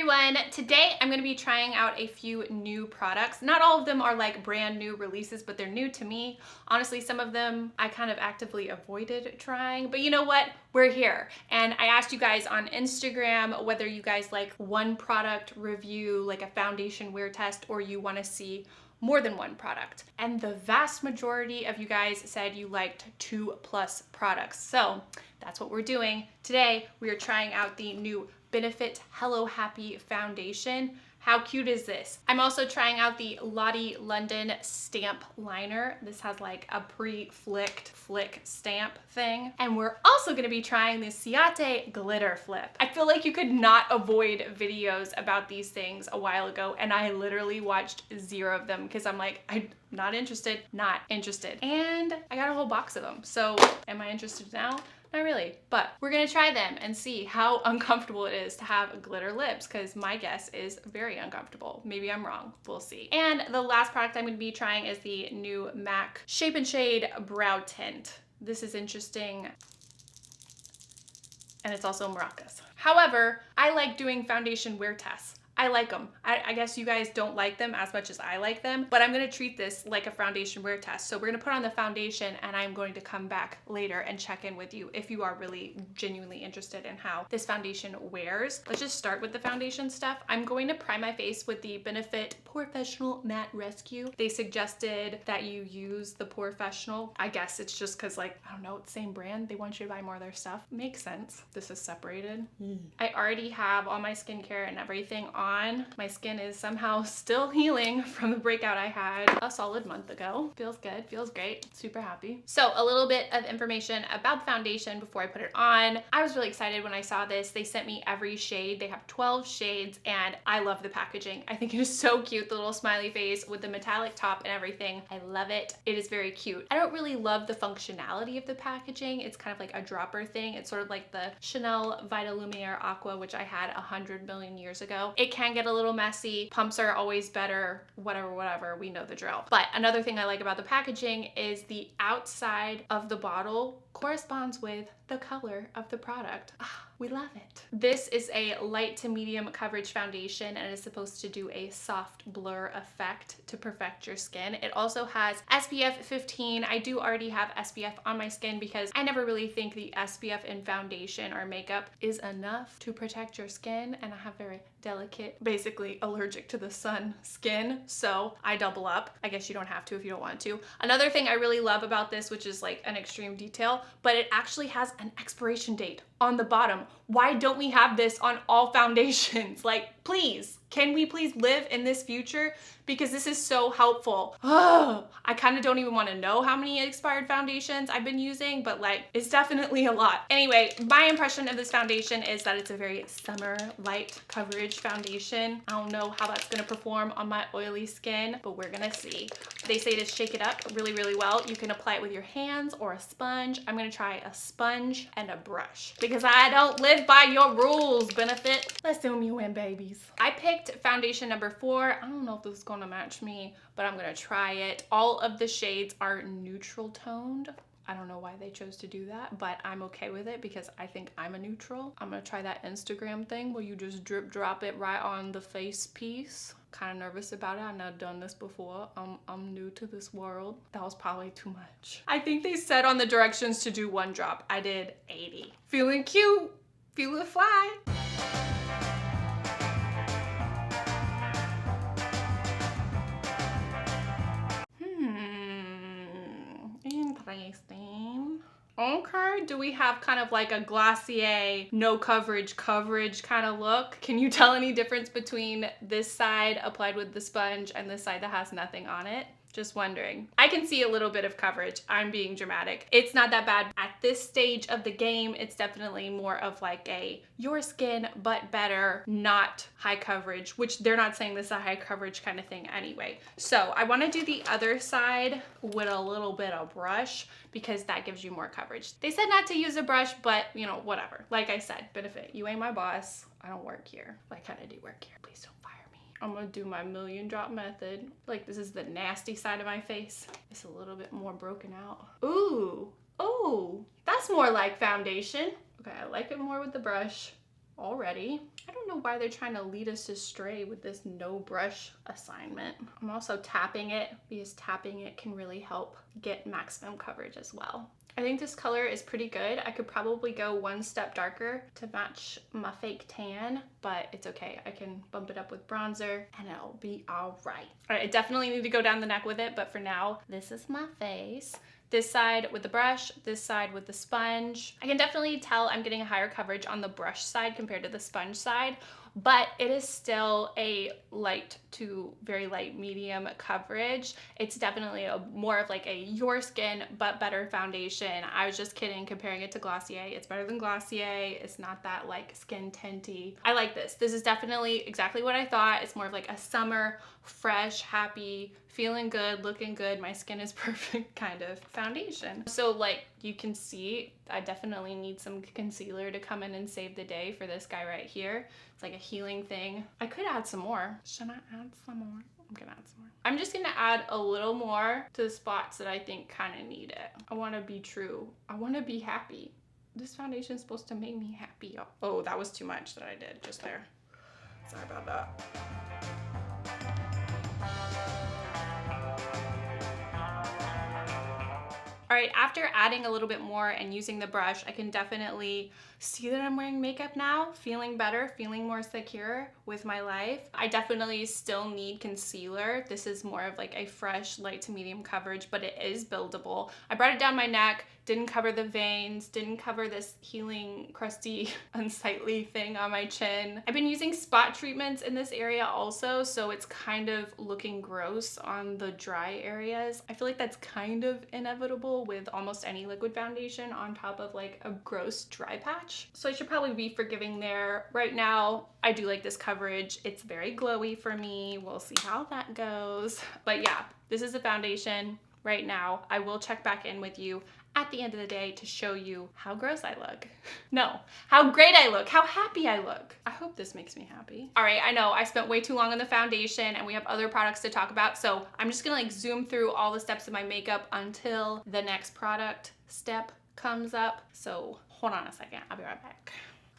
everyone, today I'm going to be trying out a few new products. Not all of them are like brand new releases, but they're new to me. Honestly, some of them I kind of actively avoided trying, but you know what? We're here. And I asked you guys on Instagram whether you guys like one product review, like a foundation wear test, or you want to see more than one product. And the vast majority of you guys said you liked 2+ products. So that's what we're doing. Today, we are trying out the new Benefit Hello Happy Foundation. How cute is this? I'm also trying out the Lottie London Stamp Liner. This has like a pre-flicked flick stamp thing. And we're also gonna be trying the Ciat Glitter Flip. I feel like you could not avoid videos about these things a while ago, and I literally watched 0 of them because I'm like, I'm not interested. And I got a whole box of them. So am I interested now? Not really, but we're gonna try them and see how uncomfortable it is to have glitter lips, because my guess is very uncomfortable. Maybe I'm wrong, we'll see. And the last product I'm gonna be trying is the new MAC Shape and Shade Brow Tint. This is interesting, and it's also maracas. However, I like doing foundation wear tests. I like them. I guess you guys don't like them as much as I like them, but I'm gonna treat this like a foundation wear test. So we're gonna put on the foundation, and I'm going to come back later and check in with you if you are really genuinely interested in how this foundation wears. Let's just start with the foundation stuff. I'm going to prime my face with the Benefit Porefessional Matte Rescue. They suggested that you use the Porefessional. I guess it's just because, like, I don't know, it's the same brand. They want you to buy more of their stuff. Makes sense. This is separated. I already have all my skincare and everything on. My skin is somehow still healing from the breakout I had a solid month ago. Feels good, feels great, super happy. So a little bit of information about the foundation before I put it on. I was really excited when I saw this. They sent me every shade. They have 12 shades, and I love the packaging. I think it is so cute, the little smiley face with the metallic top and everything. I love it. It is very cute. I don't really love the functionality of the packaging. It's kind of like a dropper thing. It's sort of like the Chanel Vita Lumiere Aqua, which I had 100 million years ago. It can get a little messy. Pumps are always better, whatever, we know the drill. But another thing I like about the packaging is the outside of the bottle corresponds with the color of the product. We love it. This is a light to medium coverage foundation, and is supposed to do a soft blur effect to perfect your skin. It also has SPF 15. I do already have SPF on my skin because I never really think the SPF in foundation or makeup is enough to protect your skin, and I have very delicate, basically allergic to the sun skin, so I double up. I guess you don't have to if you don't want to. Another thing I really love about this, which is like an extreme detail, but it actually has an expiration date on the bottom. Why don't we have this on all foundations? Like, please, can we please live in this future? Because this is so helpful. I kind of don't even want to know how many expired foundations I've been using, but like, it's definitely a lot. Anyway, my impression of this foundation is that it's a very summer light coverage foundation. I don't know how that's gonna perform on my oily skin, but we're gonna see. They say to shake it up really, really well. You can apply it with your hands or a sponge. I'm gonna try a sponge and a brush because I don't live by your rules, Benefit. Let's assume you win, babies. I picked foundation number 4. I don't know if this is gonna match me, but I'm gonna try it. All of the shades are neutral toned. I don't know why they chose to do that, but I'm okay with it because I think I'm a neutral. I'm gonna try that Instagram thing where you just drip drop it right on the face piece. Kind of nervous about it. I've never done this before. I'm new to this world. That was probably too much. I think they said on the directions to do 1 drop. I did 80. Feeling cute, feeling fly. Interesting. Okay, do we have kind of like a Glossier, no coverage kind of look? Can you tell any difference between this side applied with the sponge and this side that has nothing on it? Just wondering. I can see a little bit of coverage. I'm being dramatic. It's not that bad at this stage of the game. It's definitely more of like a your skin but better, not high coverage, which they're not saying this is a high coverage kind of thing anyway. So I want to do the other side with a little bit of brush because that gives you more coverage. They said not to use a brush, but you know, whatever. Like I said, Benefit, you ain't my boss. I don't work here. I kind of do work here. Please don't fire me. I'm gonna do my 1,000,000 drop method. Like, this is the nasty side of my face. It's a little bit more broken out. Ooh, oh, that's more like foundation. Okay, I like it more with the brush already. I don't know why they're trying to lead us astray with this no brush assignment. I'm also tapping it because tapping it can really help get maximum coverage as well. I think this color is pretty good. I could probably go one step darker to match my fake tan, but it's okay. I can bump it up with bronzer and it'll be all right. All right, I definitely need to go down the neck with it, but for now, this is my face. This side with the brush, this side with the sponge. I can definitely tell I'm getting a higher coverage on the brush side compared to the sponge side, but it is still a light to very light medium coverage. It's definitely more of like a your skin but better foundation. I was just kidding comparing it to Glossier. It's better than Glossier. It's not that like skin tinty. I like this. This is definitely exactly what I thought. It's more of like a summer, fresh, happy, feeling good, looking good, my skin is perfect kind of foundation. So like you can see, I definitely need some concealer to come in and save the day for this guy right here. It's like a healing thing. I could add some more. Should I add some more? I'm gonna add some more. I'm just gonna add a little more to the spots that I think kind of need it. I wanna be true. I wanna be happy. This foundation is supposed to make me happy. Oh, that was too much that I did just there. Sorry about that. All right, after adding a little bit more and using the brush, I can definitely see that I'm wearing makeup now, feeling better, feeling more secure with my life. I definitely still need concealer. This is more of like a fresh light to medium coverage, but it is buildable. I brought it down my neck, didn't cover the veins, didn't cover this healing, crusty, unsightly thing on my chin. I've been using spot treatments in this area also, so it's kind of looking gross on the dry areas. I feel like that's kind of inevitable with almost any liquid foundation on top of like a gross dry patch. So I should probably be forgiving there. Right now, I do like this coverage. It's very glowy for me. We'll see how that goes. But yeah, this is a foundation right now. I will check back in with you at the end of the day to show you how gross I look. No, how great I look, how happy I look. I hope this makes me happy. All right, I know I spent way too long on the foundation and we have other products to talk about, so I'm just gonna like zoom through all the steps of my makeup until the next product step comes up. So hold on a second, I'll be right back.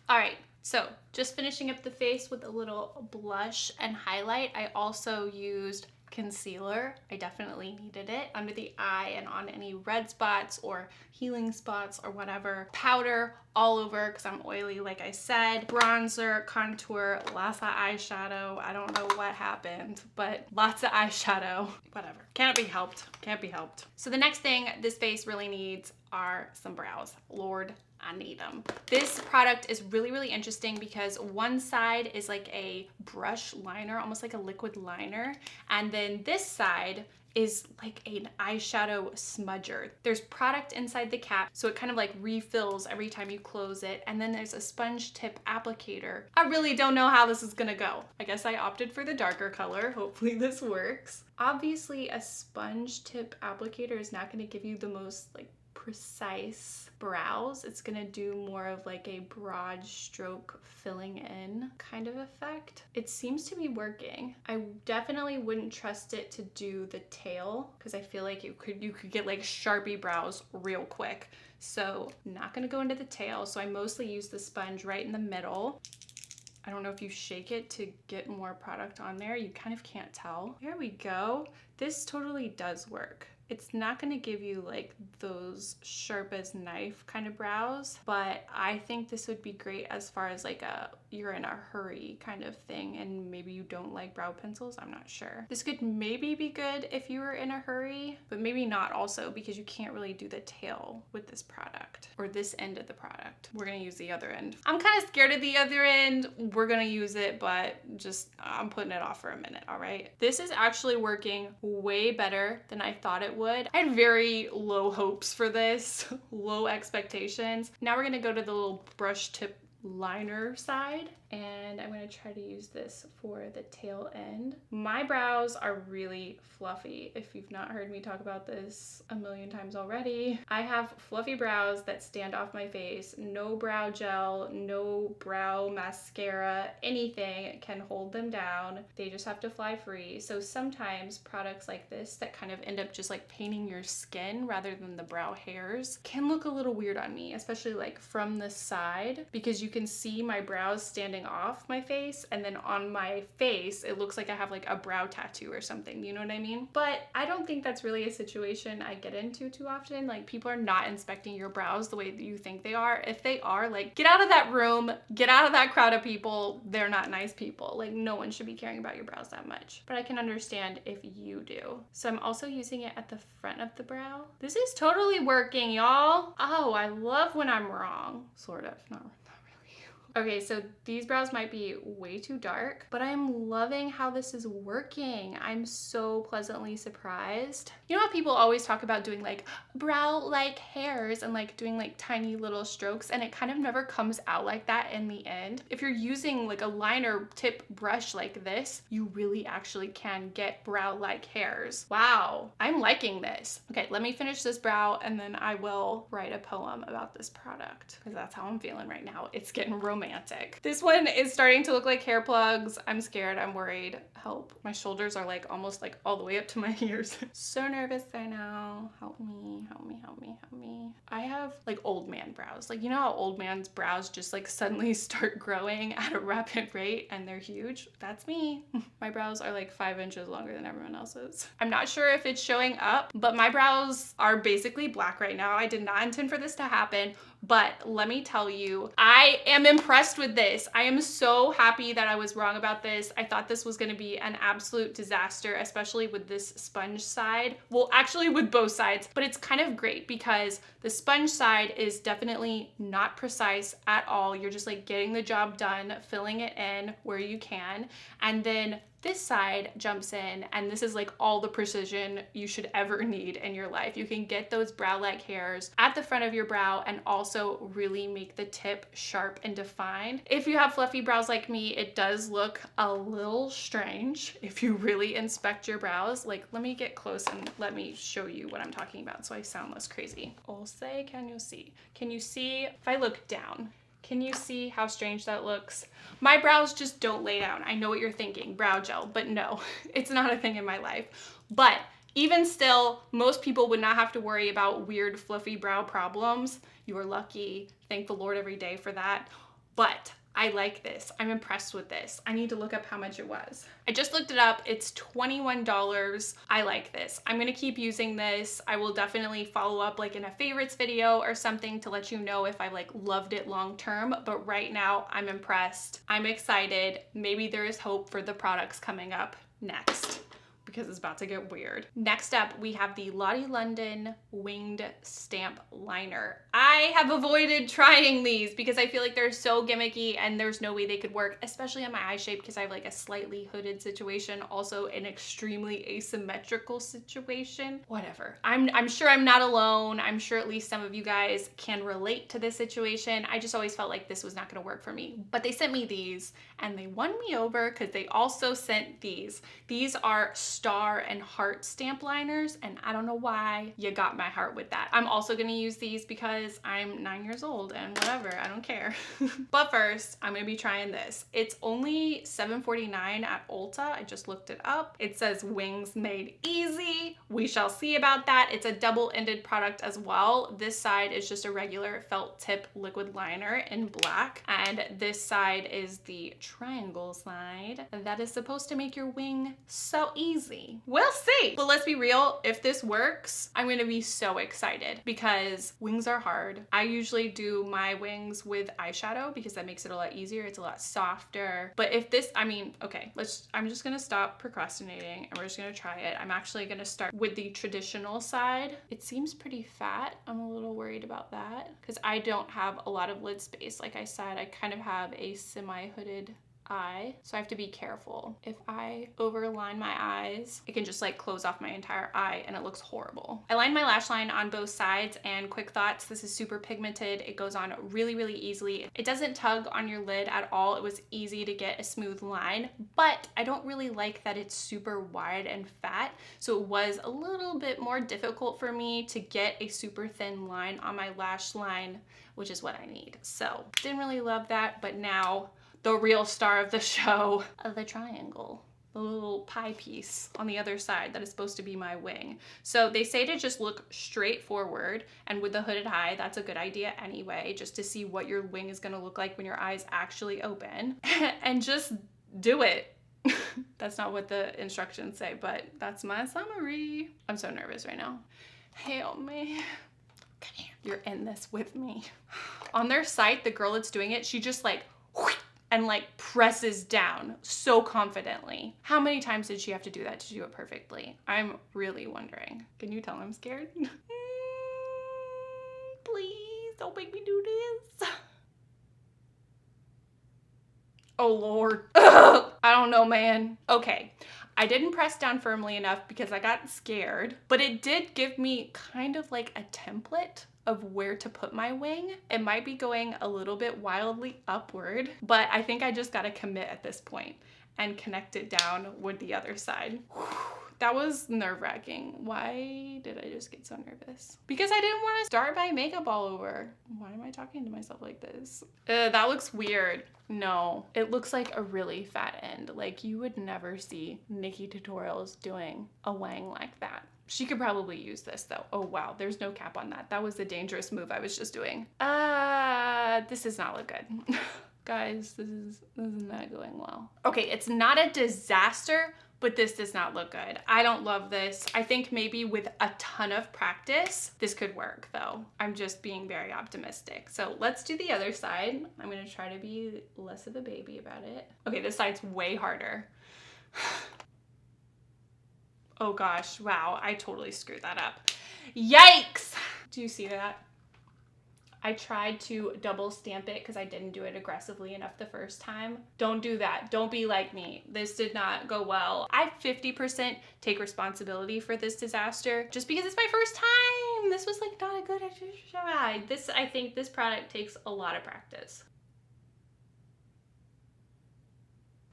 All right, so just finishing up the face with a little blush and highlight. I also used concealer. I definitely needed it under the eye and on any red spots or healing spots or whatever. Powder all over because I'm oily, like I said. Bronzer, contour, lots of eyeshadow. I don't know what happened, but lots of eyeshadow. Whatever. Can't be helped. Can't be helped. So the next thing this face really needs are some brows. Lord, I need them. This product is really, really interesting because one side is like a brush liner, almost like a liquid liner. And then this side is like an eyeshadow smudger. There's product inside the cap, so it kind of like refills every time you close it. And then there's a sponge tip applicator. I really don't know how this is gonna go. I guess I opted for the darker color. Hopefully this works. Obviously a sponge tip applicator is not gonna give you the most like precise brows. It's gonna do more of like a broad stroke filling in kind of effect. It seems to be working. I definitely wouldn't trust it to do the tail because I feel like you could get like Sharpie brows real quick. So not gonna go into the tail. So I mostly use the sponge right in the middle. I don't know if you shake it to get more product on there. You kind of can't tell. There we go. This totally does work. It's not gonna give you like those sharp as knife kind of brows, but I think this would be great as far as like you're in a hurry kind of thing and maybe you don't like brow pencils, I'm not sure. This could maybe be good if you were in a hurry, but maybe not also because you can't really do the tail with this product or this end of the product. We're gonna use the other end. I'm kind of scared of the other end. We're gonna use it, but just I'm putting it off for a minute, all right? This is actually working way better than I thought it would. I had very low hopes for this, low expectations. Now we're gonna go to the little brush tip liner side and I'm gonna try to use this for the tail end. My brows are really fluffy. If you've not heard me talk about this a million times already, I have fluffy brows that stand off my face. No brow gel, no brow mascara, anything can hold them down. They just have to fly free. So sometimes products like this that kind of end up just like painting your skin rather than the brow hairs can look a little weird on me, especially like from the side because you you can see my brows standing off my face, and then on my face it looks like I have like a brow tattoo or something, you know what I mean? But I don't think that's really a situation I get into too often. Like, people are not inspecting your brows the way that you think they are. If they are, like, get out of that room, get out of that crowd of people. They're not nice people. Like, no one should be caring about your brows that much. But I can understand if you do. So I'm also using it at the front of the brow. This is totally working, y'all. Oh, I love when I'm wrong. Sort of, not really. Okay, so these brows might be way too dark, but I'm loving how this is working. I'm so pleasantly surprised. You know how people always talk about doing like brow-like hairs and like doing like tiny little strokes, and it kind of never comes out like that in the end? If you're using like a liner tip brush like this, you really actually can get brow-like hairs. Wow, I'm liking this. Okay, let me finish this brow and then I will write a poem about this product, because that's how I'm feeling right now. It's getting romantic. This one is starting to look like hair plugs. I'm scared, I'm worried. Help. My shoulders are like almost like all the way up to my ears. So nervous right now. Help me, help me, help me, help me. I have like old man brows. Like, you know how old man's brows just like suddenly start growing at a rapid rate and they're huge? That's me. My brows are like 5 inches longer than everyone else's. I'm not sure if it's showing up, but my brows are basically black right now. I did not intend for this to happen, but let me tell you, I am impressed with this. I am so happy that I was wrong about this. I thought this was gonna be an absolute disaster, especially with this sponge side. Well, actually with both sides, but it's kind of great because the sponge side is definitely not precise at all. You're just like getting the job done, filling it in where you can. And then this side jumps in, and this is like all the precision you should ever need in your life. You can get those brow-like hairs at the front of your brow and also really make the tip sharp and defined. If you have fluffy brows like me, it does look a little strange if you really inspect your brows. Like, let me get close and let me show you what I'm talking about so I sound less crazy. Say, can you see? Can you see if I look down? Can you see how strange that looks? My brows just don't lay down. I know what you're thinking, brow gel, but no, it's not a thing in my life. But even still, most people would not have to worry about weird fluffy brow problems. You are lucky. Thank the Lord every day for that. But I like this. I'm impressed with this. I need to look up how much it was. I just looked it up. It's $21. I like this. I'm gonna keep using this. I will definitely follow up like in a favorites video or something to let you know if I like loved it long term. But right now I'm impressed. I'm excited. Maybe there is hope for the products coming up next, because it's about to get weird. Next up, we have the Lottie London Winged Stamp Liner. I have avoided trying these because I feel like they're so gimmicky and there's no way they could work, especially on my eye shape because I have like a slightly hooded situation, also an extremely asymmetrical situation. Whatever. I'm sure I'm not alone. I'm sure at least some of you guys can relate to this situation. I just always felt like this was not gonna work for me. But they sent me these and they won me over because they also sent these. These are star and heart stamp liners, and I don't know why you got my heart with that. I'm also gonna use these because I'm 9 years old and whatever, I don't care. But first, I'm gonna be trying this. It's only $7.49 at Ulta. I just looked it up. It says wings made easy. We shall see about that. It's a double-ended product as well. This side is just a regular felt tip liquid liner in black, and this side is the triangle side that is supposed to make your wing so easy. We'll see. But let's be real, if this works, I'm gonna be so excited because wings are hard. I usually do my wings with eyeshadow because that makes it a lot easier. It's a lot softer. But if this, I mean, okay, I'm just gonna stop procrastinating and we're just gonna try it. I'm actually gonna start with the traditional side. It seems pretty fat. I'm a little worried about that because I don't have a lot of lid space. Like I said, I kind of have a semi-hooded eye, so I have to be careful. If I overline my eyes, it can just like close off my entire eye and it looks horrible. I lined my lash line on both sides, and quick thoughts, this is super pigmented. It goes on really, really easily. It doesn't tug on your lid at all. It was easy to get a smooth line, but I don't really like that it's super wide and fat, so it was a little bit more difficult for me to get a super thin line on my lash line, which is what I need. So didn't really love that, but now the real star of the show, the triangle. the little pie piece on the other side that is supposed to be my wing. So they say to just look straight forward, and with the hooded eye, that's a good idea anyway, just to see what your wing is gonna look like when your eyes actually open. And just do it. That's not what the instructions say, but that's my summary. I'm so nervous right now. Help me. Come here. You're in this with me. On their site, the girl that's doing it, she just like, and like presses down so confidently. How many times did she have to do that to do it perfectly? I'm really wondering. Can you tell I'm scared? Please don't make me do this. Oh Lord. I don't know, man. Okay. I didn't press down firmly enough because I got scared, but it did give me kind of like a template of where to put my wing. It might be going a little bit wildly upward, but I think I just gotta commit at this point and connect it down with the other side. That was nerve-wracking. Why did I just get so nervous? Because I didn't want to start my makeup all over. Why am I talking to myself like this? That looks weird. No, it looks like a really fat end. Like you would never see Nikki Tutorials doing a wang like that. She could probably use this though. Oh wow, there's no cap on that. That was the dangerous move I was just doing. This does not look good. Guys, this is not going well. Okay, it's not a disaster, but this does not look good. I don't love this. I think maybe with a ton of practice, this could work though. I'm just being very optimistic. So let's do the other side. I'm gonna try to be less of a baby about it. Okay, this side's way harder. Oh gosh, wow, I totally screwed that up. Yikes! Do you see that? I tried to double stamp it because I didn't do it aggressively enough the first time. Don't do that. Don't be like me. This did not go well. I 50% take responsibility for this disaster just because it's my first time. This was like not a good try. I think this product takes a lot of practice.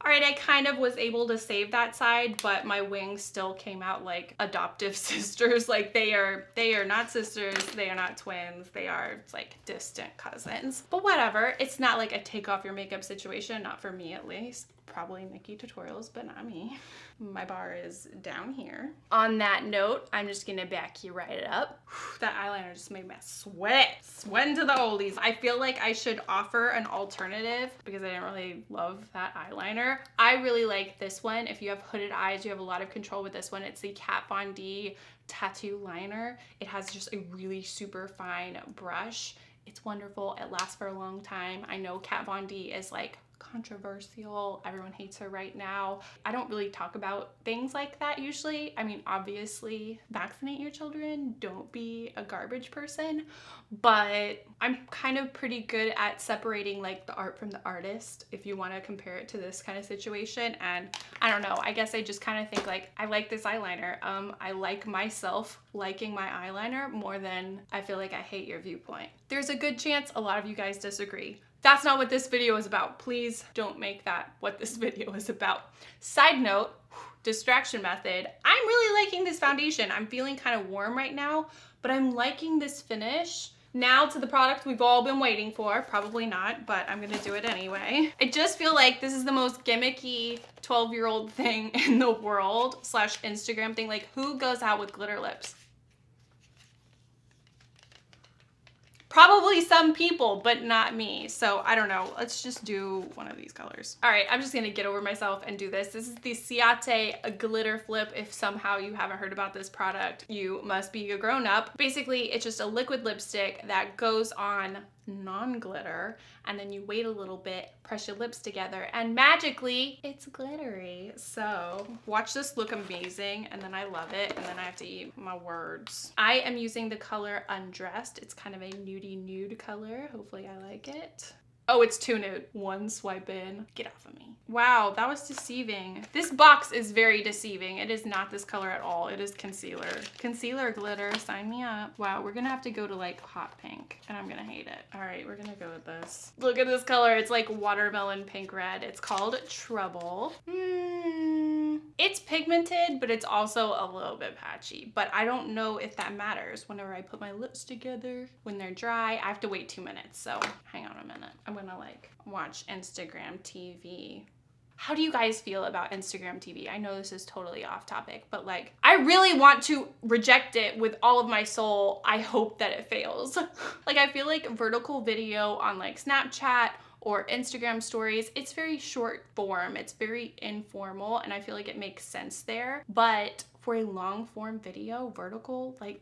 All right, I kind of was able to save that side, but my wings still came out like adoptive sisters. Like they are not sisters, they are not twins, they are like distant cousins. But whatever, it's not like a take off your makeup situation, not for me at least. Probably Nikki Tutorials, but not me. My bar is down here. On that note, I'm just gonna back you right up. That eyeliner just made me sweat. Sweating to the oldies. I feel like I should offer an alternative because I didn't really love that eyeliner. I really like this one. If you have hooded eyes, you have a lot of control with this one. It's the Kat Von D Tattoo Liner. It has just a really super fine brush. It's wonderful. It lasts for a long time. I know Kat Von D is like controversial. Everyone hates her right now. I don't really talk about things like that usually. I mean, obviously, vaccinate your children. Don't be a garbage person. But I'm kind of pretty good at separating like the art from the artist if you want to compare it to this kind of situation. And I don't know, I guess I just kind of think like, I like this eyeliner. I like myself liking my eyeliner more than I feel like I hate your viewpoint. There's a good chance a lot of you guys disagree. That's not what this video is about. Please don't make that what this video is about. Side note, distraction method. I'm really liking this foundation. I'm feeling kind of warm right now, but I'm liking this finish. Now to the product we've all been waiting for. Probably not, but I'm gonna do it anyway. I just feel like this is the most gimmicky 12-year-old thing in the world / Instagram thing. Like, who goes out with glitter lips? Probably some people, but not me. So I don't know. Let's just do one of these colors. All right, I'm just gonna get over myself and do this. This is the Ciat Glitter Flip. If somehow you haven't heard about this product, you must be a grown-up. Basically, it's just a liquid lipstick that goes on non-glitter, and then you wait a little bit, press your lips together, and magically it's glittery. So watch this look amazing, and then I love it, and then I have to eat my words. I am using the color Undressed. It's kind of a nudie nude color. Hopefully I like it. Oh, it's too nude. One swipe in. Get off of me. Wow, that was deceiving. This box is very deceiving. It is not this color at all. It is concealer. Concealer glitter, sign me up. Wow, we're gonna have to go to like hot pink and I'm gonna hate it. All right, we're gonna go with this. Look at this color. It's like watermelon pink red. It's called Trouble. It's pigmented, but it's also a little bit patchy, but I don't know if that matters. Whenever I put my lips together, when they're dry, I have to wait 2 minutes. So hang on a minute. I'm gonna like watch Instagram TV How do you guys feel about Instagram TV? I know this is totally off topic, but like, I really want to reject it with all of my soul. I hope that it fails. Like, I feel like vertical video on like Snapchat or Instagram stories, it's very short form, it's very informal, and I feel like it makes sense there. But for a long form video, vertical, like,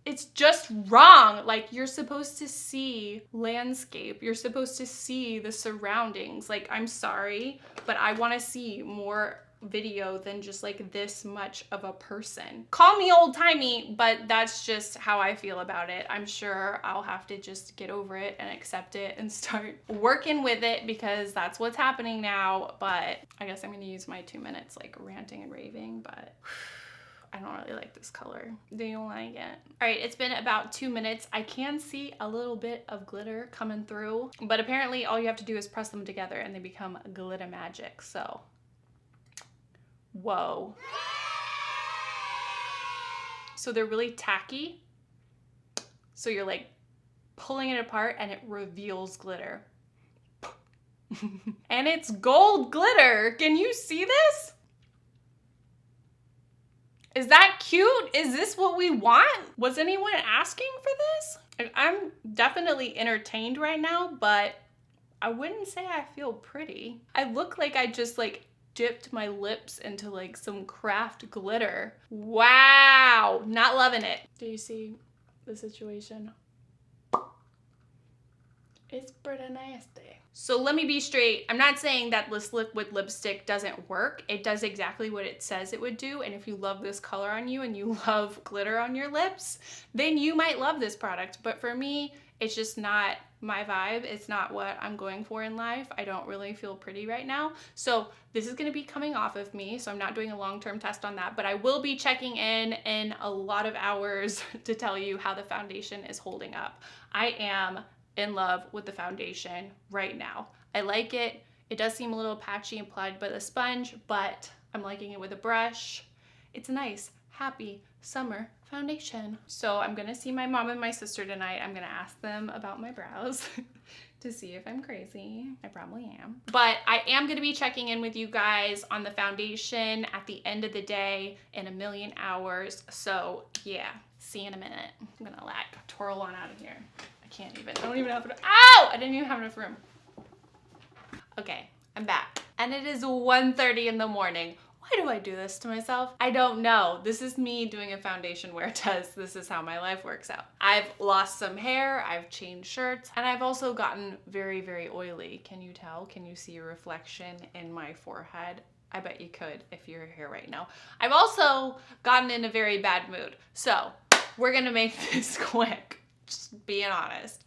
it's just wrong. Like, you're supposed to see landscape. You're supposed to see the surroundings. Like, I'm sorry, but I want to see more video than just like this much of a person. Call me old-timey, but that's just how I feel about it. I'm sure I'll have to just get over it and accept it and start working with it because that's what's happening now. But I guess I'm gonna use my 2 minutes like ranting and raving, but I don't really like this color. Do you like it? All right, it's been about 2 minutes. I can see a little bit of glitter coming through, but apparently all you have to do is press them together and they become glitter magic. So, whoa. So they're really tacky. So you're like pulling it apart and it reveals glitter. And it's gold glitter. Can you see this? Is that cute? Is this what we want? Was anyone asking for this? I'm definitely entertained right now, but I wouldn't say I feel pretty. I look like I just like dipped my lips into like some craft glitter. Wow, not loving it. Do you see the situation? It's pretty nasty. So let me be straight. I'm not saying that this liquid lipstick doesn't work. It does exactly what it says it would do. And if you love this color on you and you love glitter on your lips, then you might love this product. But for me, it's just not my vibe. It's not what I'm going for in life. I don't really feel pretty right now. So this is gonna be coming off of me. So I'm not doing a long-term test on that, but I will be checking in a lot of hours to tell you how the foundation is holding up. I am in love with the foundation right now. I like it. It does seem a little patchy applied by the sponge, but I'm liking it with a brush. It's a nice, happy summer foundation. So I'm gonna see my mom and my sister tonight. I'm gonna ask them about my brows to see if I'm crazy. I probably am. But I am gonna be checking in with you guys on the foundation at the end of the day in a million hours. So yeah, see you in a minute. I'm gonna like twirl on out of here. I don't even have enough. Ow! I didn't even have enough room. Okay, I'm back. And it is 1:30 in the morning. Why do I do this to myself? I don't know. This is me doing a foundation wear test. This is how my life works out. I've lost some hair, I've changed shirts, and I've also gotten very, very oily. Can you tell? Can you see a reflection in my forehead? I bet you could if you're here right now. I've also gotten in a very bad mood. So we're gonna make this quick. Just being honest.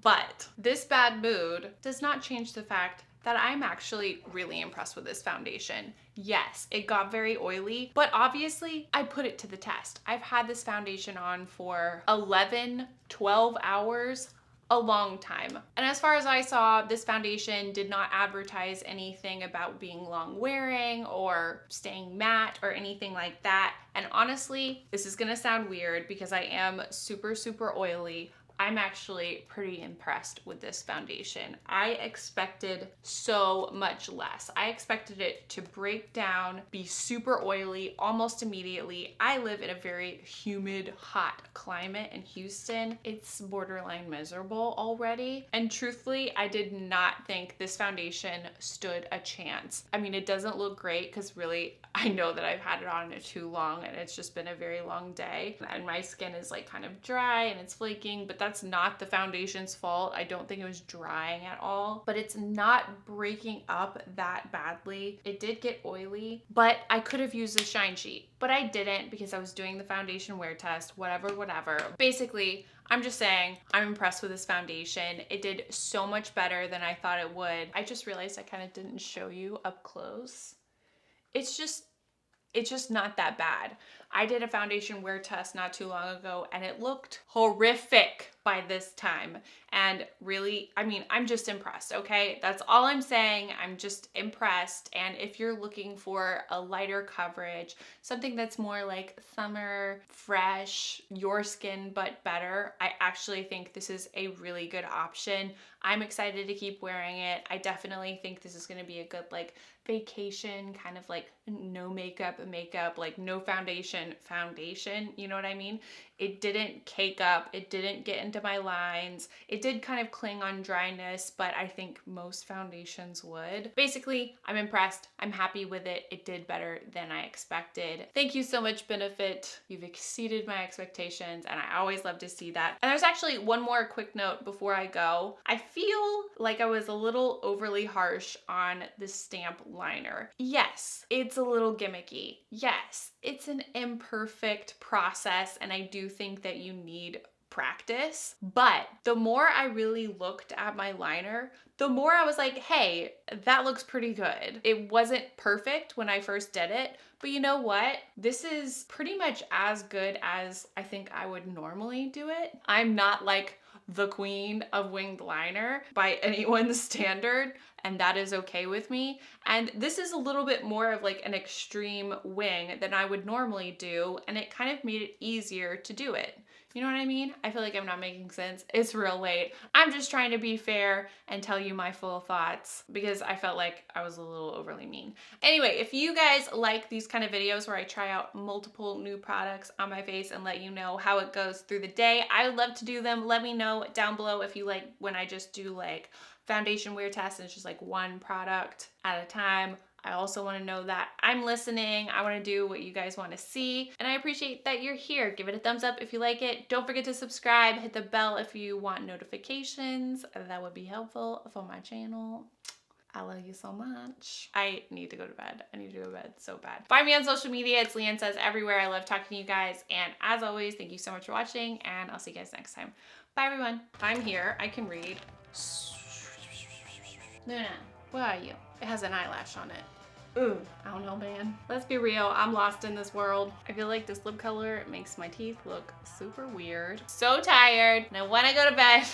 But this bad mood does not change the fact that I'm actually really impressed with this foundation. Yes, it got very oily, but obviously I put it to the test. I've had this foundation on for 11, 12 hours, a long time. And as far as I saw, this foundation did not advertise anything about being long wearing or staying matte or anything like that. And honestly, this is gonna sound weird because I am super, super oily. I'm actually pretty impressed with this foundation. I expected so much less. I expected it to break down, be super oily almost immediately. I live in a very humid, hot climate in Houston. It's borderline miserable already. And truthfully, I did not think this foundation stood a chance. I mean, it doesn't look great because really, I know that I've had it on too long and it's just been a very long day. And my skin is like kind of dry and it's flaking, but that's not the foundation's fault. I don't think it was drying at all, but it's not breaking up that badly. It did get oily, but I could have used a shine sheet, but I didn't because I was doing the foundation wear test, whatever. Basically, I'm just saying I'm impressed with this foundation. It did so much better than I thought it would. I just realized I kind of didn't show you up close. It's just not that bad. I did a foundation wear test not too long ago and it looked horrific. by this time. And really, I mean, I'm just impressed, okay? That's all I'm saying. I'm just impressed. And if you're looking for a lighter coverage, something that's more like summer, fresh, your skin, but better, I actually think this is a really good option. I'm excited to keep wearing it. I definitely think this is gonna be a good like vacation, kind of like no makeup, like no foundation, you know what I mean? It didn't cake up, it didn't get into my lines. It did kind of cling on dryness, but I think most foundations would. Basically, I'm impressed. I'm happy with it. It did better than I expected. Thank you so much, Benefit. You've exceeded my expectations, and I always love to see that. And there's actually one more quick note before I go. I feel like I was a little overly harsh on the stamp liner. Yes, it's a little gimmicky. Yes, it's an imperfect process, and I do think that you need practice. But the more I really looked at my liner, the more I was like, hey, that looks pretty good. It wasn't perfect when I first did it, but you know what? This is pretty much as good as I think I would normally do it. I'm not like the queen of winged liner by anyone's standard, and that is okay with me. And this is a little bit more of like an extreme wing than I would normally do, and it kind of made it easier to do it. You know what I mean? I feel like I'm not making sense. It's real late. I'm just trying to be fair and tell you my full thoughts because I felt like I was a little overly mean. Anyway, if you guys like these kind of videos where I try out multiple new products on my face and let you know how it goes through the day, I would love to do them. Let me know down below if you like when I just do like foundation wear tests and it's just like one product at a time. I also want to know that I'm listening. I want to do what you guys want to see. And I appreciate that you're here. Give it a thumbs up if you like it. Don't forget to subscribe. Hit the bell if you want notifications. That would be helpful for my channel. I love you so much. I need to go to bed. I need to go to bed so bad. Find me on social media. It's LeighAnnSays everywhere. I love talking to you guys. And as always, thank you so much for watching. And I'll see you guys next time. Bye, everyone. I'm here. I can read. Luna, where are you? It has an eyelash on it. Ooh, I don't know, man. Let's be real, I'm lost in this world. I feel like this lip color makes my teeth look super weird. So tired, and I wanna go to bed.